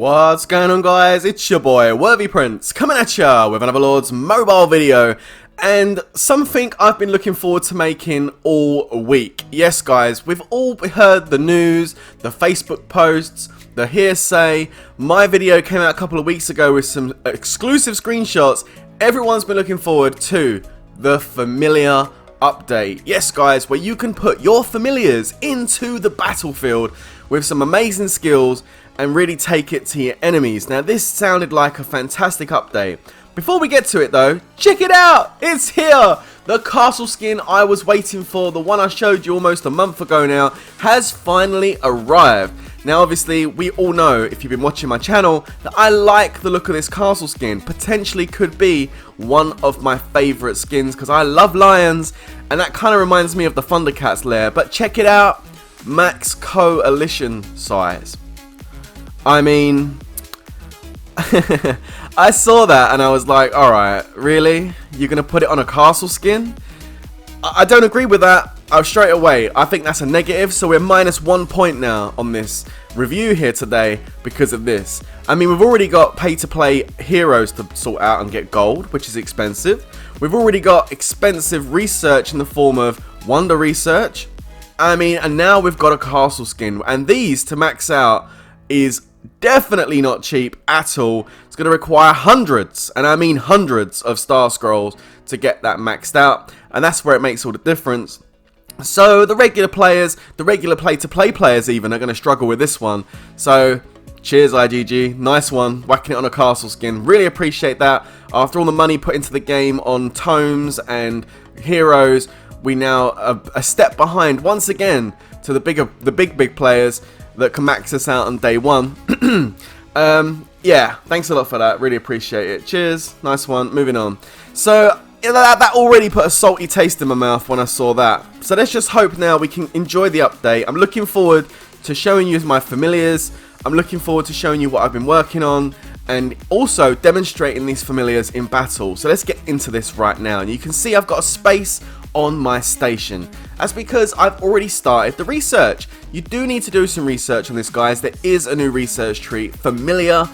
What's going on, guys? It's your boy Worthy Prince coming at ya with another Lord's mobile video and something I've been looking forward to making all week. Yes guys, we've all heard the news, the Facebook posts, the hearsay. My video came out a couple of weeks ago with some exclusive screenshots. Everyone's been looking forward to the familiar update. Yes guys, where you can put your familiars into the battlefield with some amazing skills and really take it to your enemies. Now this sounded like a fantastic update. Before we get to it though, check it out! It's here! The castle skin I was waiting for, the one I showed you almost a month ago now, has finally arrived. Now obviously we all know, if you've been watching my channel, that I like the look of this castle skin. Potentially could be one of my favourite skins because I love lions and that kind of reminds me of the Thundercats lair. But check it out, max coalition size. I mean, I saw that and I was like, alright, really? You're going to put it on a castle skin? I don't agree with that. Straight away, I think that's a negative, so we're minus 1 point now on this review here today because of this. I mean, we've already got pay-to-play heroes to sort out and get gold, which is expensive. We've already got expensive research in the form of wonder research. I mean, and now we've got a castle skin, and these to max out is definitely not cheap at all. It's going to require hundreds, and I mean hundreds of star scrolls to get that maxed out, and that's where it makes all the difference. So the regular players, the regular play-to-play players even, are going to struggle with this one. So cheers IGG, nice one, whacking it on a castle skin. Really appreciate that. After all the money put into the game on tomes and heroes, we now are a step behind once again to the big players that can max us out on day one. Yeah, thanks a lot for that. Really appreciate it. Cheers, nice one. Moving on. So that already put a salty taste in my mouth when I saw that. So let's just hope now we can enjoy the update. I'm looking forward to showing you my familiars. I'm looking forward to showing you what I've been working on and also demonstrating these familiars in battle. So let's get into this right now. And you can see I've got a space on my station. That's because I've already started the research. You do need to do some research on this, guys. There is a new research tree, familiar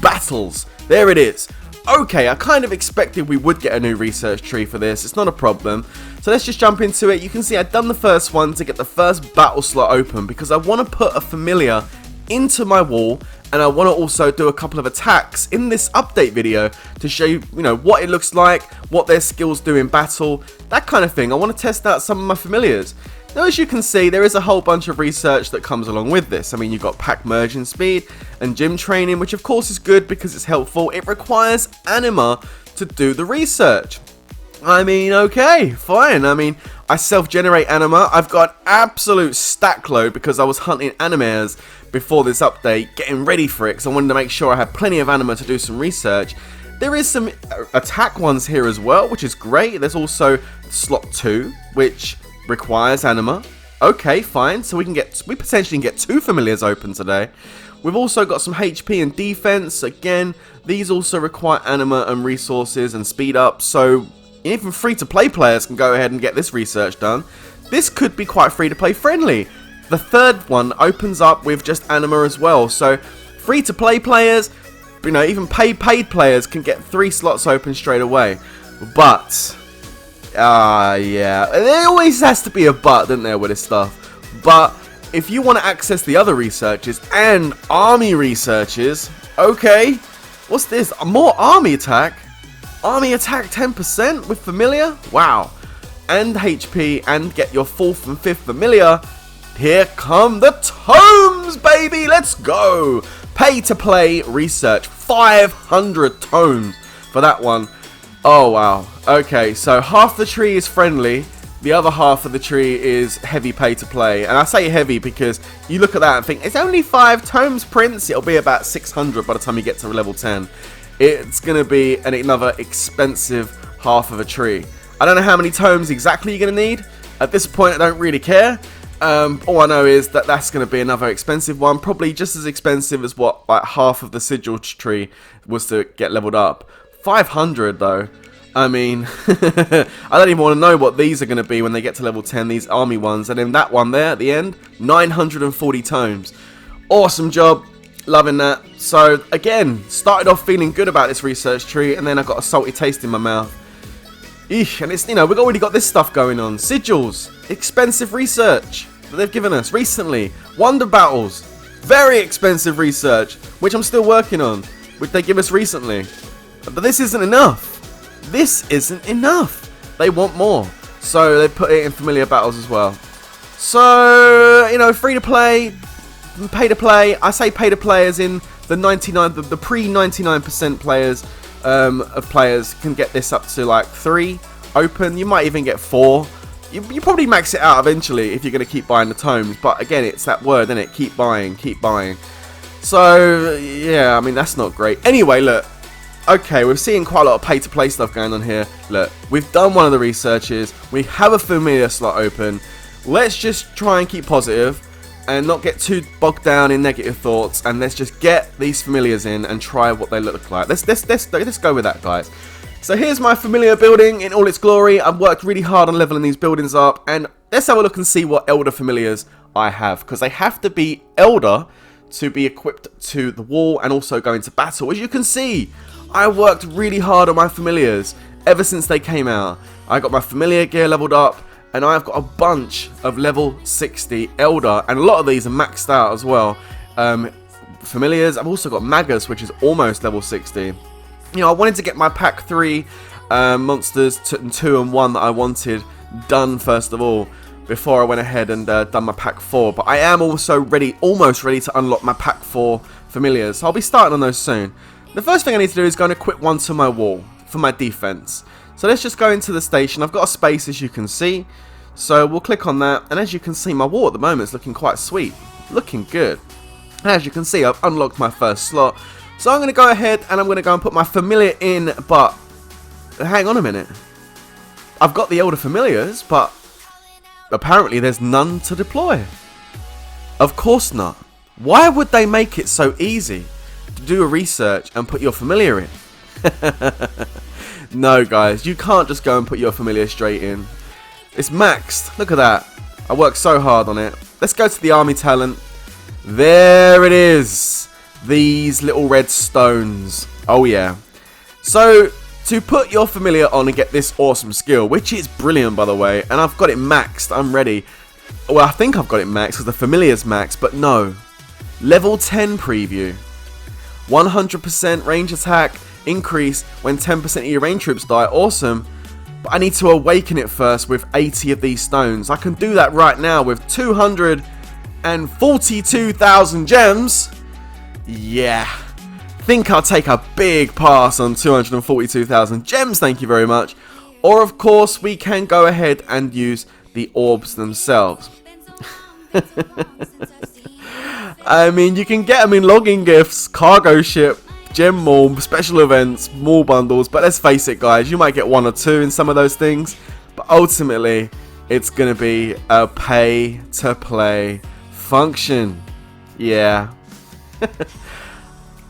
battles. There it is. Okay, I kind of expected we would get a new research tree for this. It's not a problem. So let's just jump into it. You can see I've done the first one to get the first battle slot open because I want to put a familiar into my wall, and I want to also do a couple of attacks in this update video to show you, what it looks like, what their skills do in battle, that kind of thing. I want to test out some of my familiars. Now, as you can see, there is a whole bunch of research that comes along with this. I mean, you've got pack merging speed and gym training, which of course is good because it's helpful. It requires anima to do the research. I mean, okay, fine. I mean, I self-generate anima. I've got absolute stack load because I was hunting animaires before this update, getting ready for it because I wanted to make sure I had plenty of anima to do some research. There is some attack ones here as well, which is great. There's also slot 2, which requires anima. Okay, fine. So we potentially can get 2 familiars open today. We've also got some HP and defense. Again, these also require anima and resources and speed up. So even free-to-play players can go ahead and get this research done. This could be quite free-to-play friendly. The third one opens up with just anima as well. So free-to-play players, even paid players can get 3 slots open straight away. But yeah, there always has to be a but, doesn't there, with this stuff. But if you want to access the other researches and army researches, okay, what's this? More army attack? Army attack 10% with familiar? Wow. And HP and get your 4th and 5th familiar. Here come the tomes, baby. Let's go. Pay to play research. 500 tomes for that one. Oh, wow. Okay, so half the tree is friendly. The other half of the tree is heavy pay to play. And I say heavy because you look at that and think, it's only 5 tomes, Prince. It'll be about 600 by the time you get to level 10. It's going to be another expensive half of a tree. I don't know how many tomes exactly you're going to need. At this point, I don't really care. All I know is that that's going to be another expensive one. Probably just as expensive as what like half of the sigil tree was to get leveled up. 500 though. I mean, I don't even want to know what these are going to be when they get to level 10, these army ones. And then that one there at the end, 940 tomes. Awesome job. Loving that. So again, started off feeling good about this research tree, and then I got a salty taste in my mouth. Eesh, and it's, you know, we've already got this stuff going on. Sigils, expensive research that they've given us recently. Wonder battles, very expensive research, which I'm still working on, which they give us recently. But this isn't enough. This isn't enough. They want more. So they put it in familiar battles as well. So, you know, free to play, pay to play. I say pay to play as in the the pre-99% players of players can get this up to like 3 open. You might even get 4. You probably max it out eventually if you're going to keep buying the tomes. But again, it's that word, isn't it? Keep buying, keep buying. So, yeah, I mean, that's not great. Anyway, look. Okay, we're seeing quite a lot of pay-to-play stuff going on here. Look, we've done one of the researches. We have a familiar slot open. Let's just try and keep positive and not get too bogged down in negative thoughts. And let's just get these familiars in and try what they look like. Let's go with that, guys. So here's my familiar building in all its glory. I've worked really hard on leveling these buildings up. And let's have a look and see what Elder familiars I have. Because they have to be Elder to be equipped to the wall and also go into battle. As you can see, I worked really hard on my familiars ever since they came out. I got my familiar gear leveled up, and I've got a bunch of level 60 Elder, and a lot of these are maxed out as well. Familiars, I've also got Magus, which is almost level 60. You know, I wanted to get my pack 3 monsters 2 and 1 that I wanted done first of all before I went ahead and done my pack 4. But I am also almost ready to unlock my pack 4 familiars. So I'll be starting on those soon. The first thing I need to do is go and equip one to my wall for my defense. So let's just go into the station. I've got a space, as you can see. So we'll click on that. And as you can see, my wall at the moment is looking quite sweet. Looking good. And as you can see, I've unlocked my first slot. So I'm going to go ahead and I'm going to go and put my familiar in. But hang on a minute. I've got the Elder familiars, but apparently there's none to deploy. Of course not. Why would they make it so easy to do a research and put your familiar in? No, guys, you can't just go and put your familiar straight in. It's maxed. Look at that. I worked so hard on it. Let's go to the army talent. There it is. These little red stones. Oh yeah. So to put your familiar on and get this awesome skill, which is brilliant by the way, and I've got it maxed, I'm ready. Well, I think I've got it maxed because the familiar's maxed, but no. Level 10 preview. 100% range attack increase when 10% of your range troops die. Awesome. But I need to awaken it first with 80 of these stones. I can do that right now with 242,000 gems. Yeah. Think I'll take a big pass on 242,000 gems, thank you very much. Or of course we can go ahead and use the orbs themselves. I mean, you can get them in login gifts, cargo ship, gem mall, special events, mall bundles. But let's face it, guys, you might get 1 or 2 in some of those things. But ultimately, it's going to be a pay-to-play function. Yeah.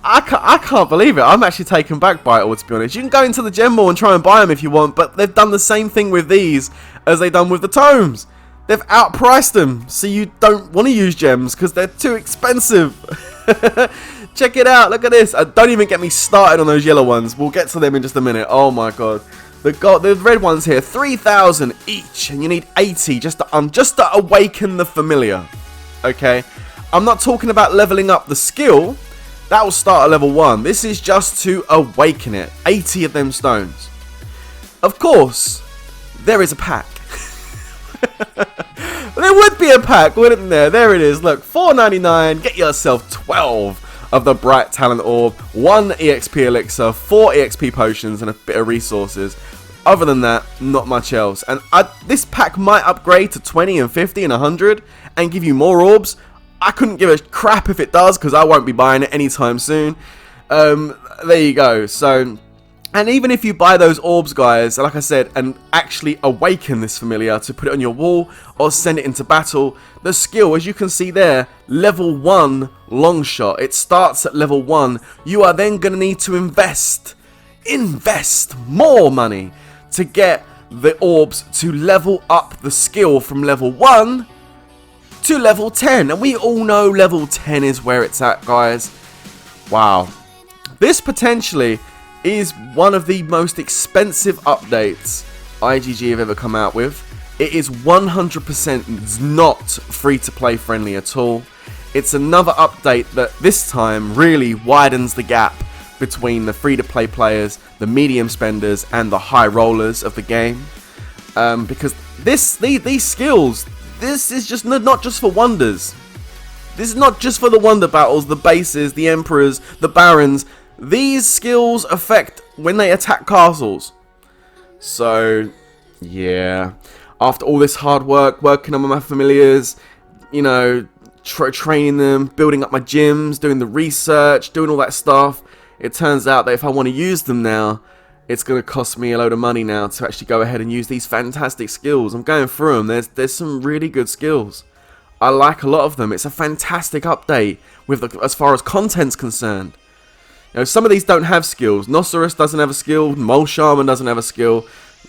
I can't believe it. I'm actually taken back by it all, to be honest. You can go into the gem mall and try and buy them if you want. But they've done the same thing with these as they've done with the tomes. They've outpriced them, so you don't want to use gems because they're too expensive. Check it out. Look at this. Don't even get me started on those yellow ones. We'll get to them in just a minute. Oh my god. The red ones here, 3,000 each, and you need 80 just to awaken the familiar. Okay? I'm not talking about leveling up the skill. That will start at level 1. This is just to awaken it. 80 of them stones. Of course, there is a pack. There would be a pack, wouldn't there? There it is. Look, $4.99. Get yourself 12 of the Bright Talent Orb, 1 EXP Elixir, 4 EXP Potions, and a bit of resources. Other than that, not much else. And this pack might upgrade to 20 and 50 and 100 and give you more orbs. I couldn't give a crap if it does because I won't be buying it anytime soon. There you go. So, and even if you buy those orbs, guys, like I said, and actually awaken this familiar to put it on your wall or send it into battle, the skill, as you can see there, level 1 long shot. It starts at level 1. You are then going to need to invest more money to get the orbs to level up the skill from level 1 to level 10. And we all know level 10 is where it's at, guys. Wow. This potentially is one of the most expensive updates IGG have ever come out with. It is 100% not free-to-play friendly at all. It's another update that this time really widens the gap between the free-to-play players, the medium spenders, and the high rollers of the game. Because these skills, this is just not just for wonders. This is not just for the wonder battles, the bases, the emperors, the barons. These skills affect when they attack castles. So, yeah. After all this hard work, working on my familiars, you know, training them, building up my gyms, doing the research, doing all that stuff, it turns out that if I want to use them now, it's going to cost me a load of money now to actually go ahead and use these fantastic skills. I'm going through them. There's some really good skills. I like a lot of them. It's a fantastic update as far as content's concerned. You know, some of these don't have skills. Nocerus doesn't have a skill. Mole Shaman doesn't have a skill.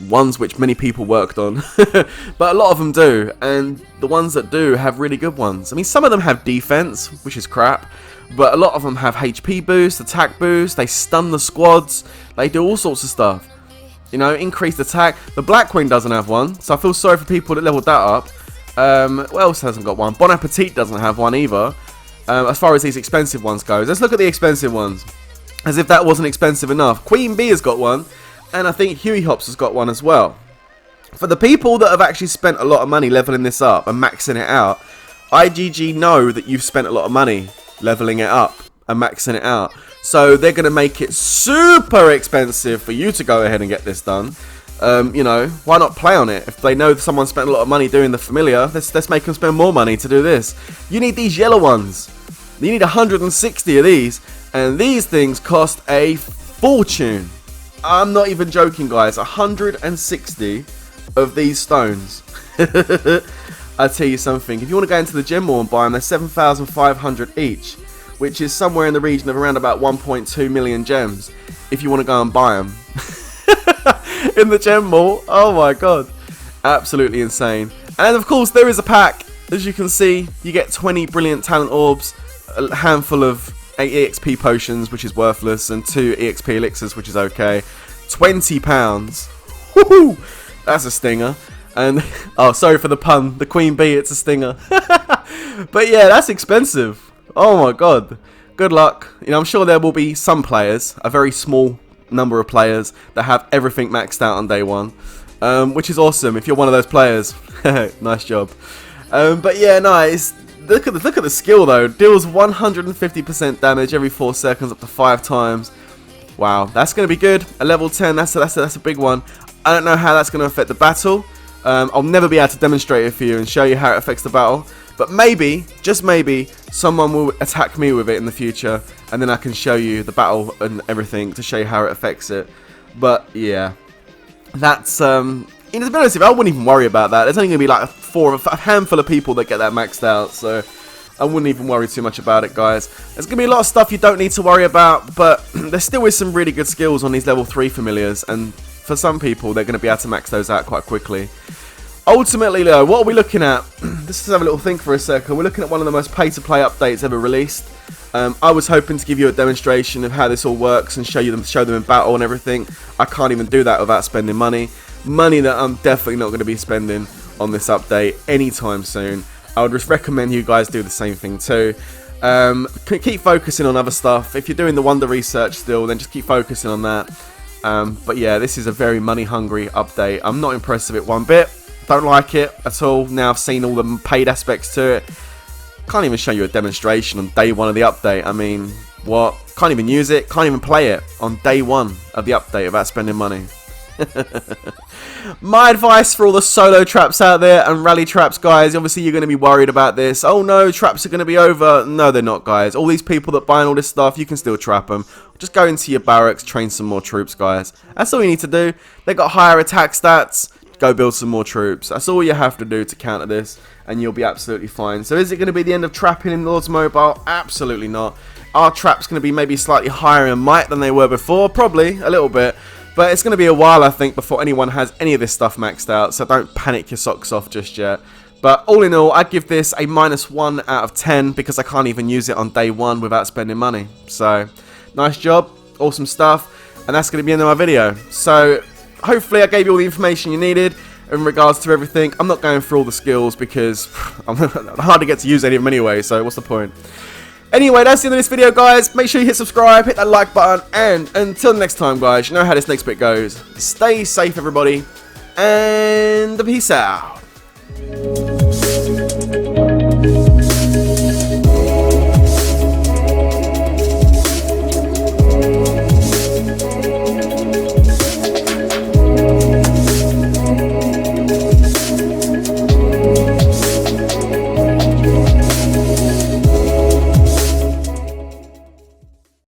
Ones which many people worked on. But a lot of them do. And the ones that do have really good ones. I mean, some of them have defense, which is crap. But a lot of them have HP boost, attack boost. They stun the squads. They do all sorts of stuff. You know, increased attack. The Blackwing doesn't have one. So I feel sorry for people that leveled that up. What else hasn't got one? Bon Appetit doesn't have one either. As far as these expensive ones go. Let's look at the expensive ones. As if that wasn't expensive enough. Queen Bee has got one. And I think Huey Hops has got one as well. For the people that have actually spent a lot of money leveling this up and maxing it out, IGG know that you've spent a lot of money leveling it up and maxing it out. So they're going to make it super expensive for you to go ahead and get this done. You know, why not play on it? If they know someone spent a lot of money doing the familiar, let's make them spend more money to do this. You need these yellow ones. You need 160 of these. And these things cost a fortune. I'm not even joking, guys. 160 of these stones. I'll tell you something. If you want to go into the gem mall and buy them, they're 7,500 each, which is somewhere in the region of around about 1.2 million gems. If you want to go and buy them in the gem mall, oh my god, absolutely insane. And of course, there is a pack. As you can see, you get 20 brilliant talent orbs, a handful of 8 EXP potions, which is worthless, and 2 EXP elixirs, which is okay. £20. Woohoo! That's a stinger. And, oh, sorry for the pun. The Queen Bee, it's a stinger. But yeah, that's expensive. Oh my god. Good luck. You know, I'm sure there will be some players, a very small number of players, that have everything maxed out on day one. Which is awesome if you're one of those players. Nice job. But yeah, nice. Look at the skill though. Deals 150% damage every 4 seconds up to 5 times. Wow, that's going to be good. A level 10, that's a big one. I don't know how that's going to affect the battle. I'll never be able to demonstrate it for you and show you how it affects the battle. But maybe, just maybe, someone will attack me with it in the future, and then I can show you the battle and everything to show you how it affects it. But yeah, that's you know, to be honest, I wouldn't even worry about that. There's only going to be like a handful of people that get that maxed out, so I wouldn't even worry too much about it, guys. There's going to be a lot of stuff you don't need to worry about, but there still is some really good skills on these level 3 familiars, and for some people, they're going to be able to max those out quite quickly. Ultimately, though, what are we looking at? Let's have a little think for a second. We're looking at one of the most pay-to-play updates ever released. I was hoping to give you a demonstration of how this all works and show them in battle and everything. I can't even do that without spending money. Money that I'm definitely not going to be spending on this update anytime soon. I would just recommend you guys do the same thing too. Keep focusing on other stuff. If you're doing the wonder research still, then just keep focusing on that. But yeah, this is a very money-hungry update. I'm not impressed with it one bit. Don't like it at all. Now I've seen all the paid aspects to it. Can't even show you a demonstration on day 1 of the update. I mean, what? Can't even use it. Can't even play it on day 1 of the update without spending money. My advice for all the solo traps out there and rally traps, guys, obviously you're going to be worried about this. Oh no, traps are going to be over. No, they're not, guys. All these people that buy all this stuff, you can still trap them. Just go into your barracks, train some more troops, guys. That's all you need to do. They got higher attack stats. Go build some more troops. That's all you have to do to counter this, and you'll be absolutely fine. So is it going to be the end of trapping in Lords Mobile? Absolutely not. Our traps going to be maybe slightly higher in might than they were before? Probably, a little bit. But it's going to be a while, I think, before anyone has any of this stuff maxed out, so don't panic your socks off just yet. But all in all, I'd give this a -1 out of 10 because I can't even use it on day 1 without spending money. So, nice job, awesome stuff, and that's going to be the end of my video. So, hopefully I gave you all the information you needed in regards to everything. I'm not going through all the skills because I'm hard to get to use any of them anyway, so what's the point? Anyway, that's the end of this video, guys. Make sure you hit subscribe, hit that like button, and until next time, guys, you know how this next bit goes. Stay safe, everybody, and peace out.